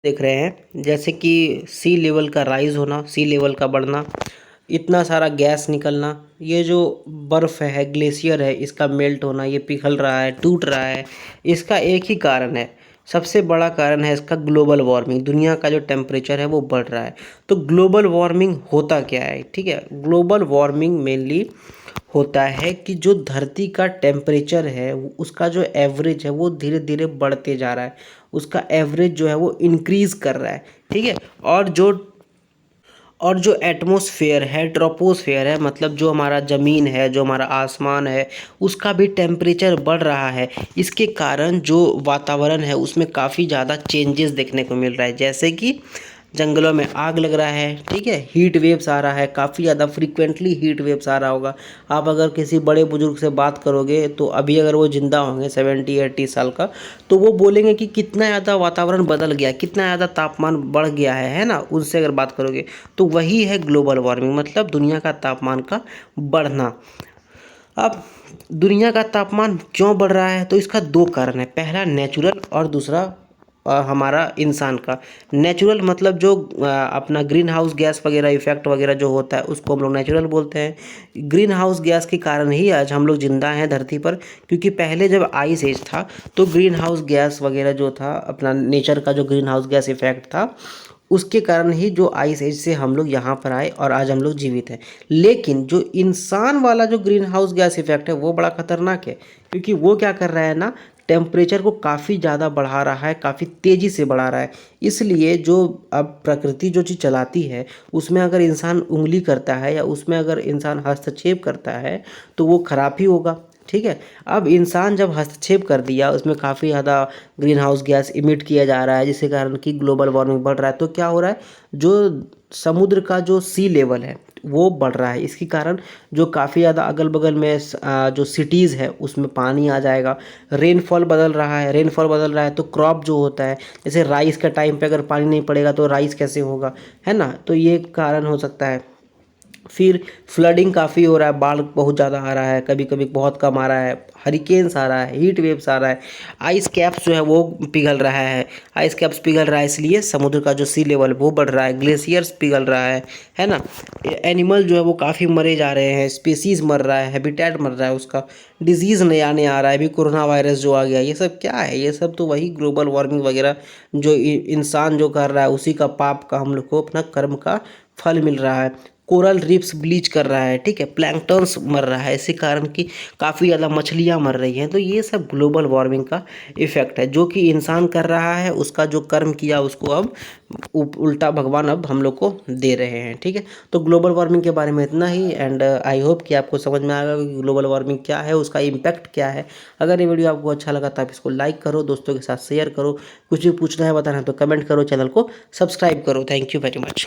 देख रहे हैं जैसे कि सी लेवल का राइज होना, सी लेवल का बढ़ना, इतना सारा गैस निकलना, ये जो बर्फ़ है, ग्लेशियर है, इसका मेल्ट होना, ये पिघल रहा है, टूट रहा है। इसका एक ही कारण है, सबसे बड़ा कारण है इसका ग्लोबल वार्मिंग। दुनिया का जो टेम्परेचर है वो बढ़ रहा है। तो ग्लोबल वार्मिंग होता क्या है? ठीक है, ग्लोबल वार्मिंग मेनली होता है कि जो धरती का टेम्परेचर है उसका जो एवरेज है वो धीरे धीरे बढ़ते जा रहा है। उसका एवरेज जो है वो इंक्रीज़ कर रहा है। ठीक है, और जो एटमॉस्फेयर है, ट्रोपोस्फेयर है, मतलब जो हमारा ज़मीन है, जो हमारा आसमान है, उसका भी टेम्परेचर बढ़ रहा है। इसके कारण जो वातावरण है उसमें काफ़ी ज़्यादा चेंजेस देखने को मिल रहा है, जैसे कि जंगलों में आग लग रहा है। ठीक है, हीट वेव्स आ रहा है, काफ़ी ज़्यादा फ्रीक्वेंटली हीट वेव्स आ रहा होगा। आप अगर किसी बड़े बुजुर्ग से बात करोगे तो अभी अगर वो ज़िंदा होंगे 70-80 साल का, तो वो बोलेंगे कि कितना ज़्यादा वातावरण बदल गया, कितना ज़्यादा तापमान बढ़ गया है ना। उनसे अगर बात करोगे तो वही है ग्लोबल वार्मिंग, मतलब दुनिया का तापमान का बढ़ना। अब दुनिया का तापमान क्यों बढ़ रहा है? तो इसका दो कारण है, पहला नेचुरल और दूसरा हमारा इंसान का। नेचुरल मतलब जो अपना ग्रीन हाउस गैस वगैरह इफेक्ट वगैरह जो होता है उसको हम लोग नेचुरल बोलते हैं। ग्रीन हाउस गैस के कारण ही आज हम लोग जिंदा हैं धरती पर, क्योंकि पहले जब आइस एज था तो ग्रीन हाउस गैस वगैरह जो था, अपना नेचर का जो ग्रीन हाउस गैस इफेक्ट था, उसके कारण ही जो आइस एज से हम लोग यहाँ पर आए और आज हम लोग जीवित हैं। लेकिन जो इंसान वाला जो ग्रीन हाउस गैस इफेक्ट है वो बड़ा खतरनाक है, क्योंकि वो क्या कर रहा है ना, टेम्परेचर को काफ़ी ज़्यादा बढ़ा रहा है, काफ़ी तेज़ी से बढ़ा रहा है। इसलिए जो अब प्रकृति जो चीज़ चलाती है उसमें अगर इंसान उंगली करता है या उसमें अगर इंसान हस्तक्षेप करता है तो वो खराब ही होगा। ठीक है, अब इंसान जब हस्तक्षेप कर दिया, उसमें काफ़ी ज़्यादा ग्रीन हाउस गैस इमिट किया जा रहा है जिसके कारण कि ग्लोबल वार्मिंग बढ़ रहा है। तो क्या हो रहा है, जो समुद्र का जो सी लेवल है वो बढ़ रहा है। इसके कारण जो काफ़ी ज़्यादा अगल बगल में जो सिटीज़ है उसमें पानी आ जाएगा। रेनफॉल बदल रहा है, रेनफॉल बदल रहा है तो क्रॉप जो होता है, जैसे राइस का टाइम पे अगर पानी नहीं पड़ेगा तो राइस कैसे होगा, है ना। तो ये कारण हो सकता है। फिर फ्लडिंग काफ़ी हो रहा है, बाढ़ बहुत ज़्यादा आ रहा है, कभी कभी बहुत कम आ रहा है, हरिकेन्स आ रहा है, हीट वेव्स आ रहा है, आइस कैप्स जो है वो पिघल रहा है। आइस कैप्स पिघल रहा है इसलिए समुद्र का जो सी लेवल वो बढ़ रहा है, ग्लेशियर्स पिघल रहा है ना। एनिमल जो है वो काफ़ी मरे जा रहे हैं, स्पीसीज मर रहा है, हैबिटेट मर रहा है उसका, डिजीज़ नया आने आ रहा है, अभी कोरोना वायरस जो आ गया, ये सब क्या है? ये सब तो वही ग्लोबल वार्मिंग वगैरह जो इंसान जो कर रहा है उसी का पाप का हम लोग को अपना कर्म का फल मिल रहा है। कोरल रीफ्स ब्लीच कर रहा है, ठीक है, प्लैंक्टन्स मर रहा है, इसी कारण कि काफ़ी ज़्यादा मछलियाँ मर रही हैं। तो ये सब ग्लोबल वार्मिंग का इफ़ेक्ट है जो कि इंसान कर रहा है, उसका जो कर्म किया उसको अब उल्टा भगवान अब हम लोग को दे रहे हैं। ठीक है, तो ग्लोबल वार्मिंग के बारे में इतना ही, एंड आई होप कि आपको समझ में आएगा कि ग्लोबल वार्मिंग क्या है, उसका इम्पैक्ट क्या है। अगर ये वीडियो आपको अच्छा लगा तो आप इसको लाइक करो, दोस्तों के साथ शेयर करो, कुछ भी पूछना है बताना है तो कमेंट करो, चैनल को सब्सक्राइब करो। Thank you very much.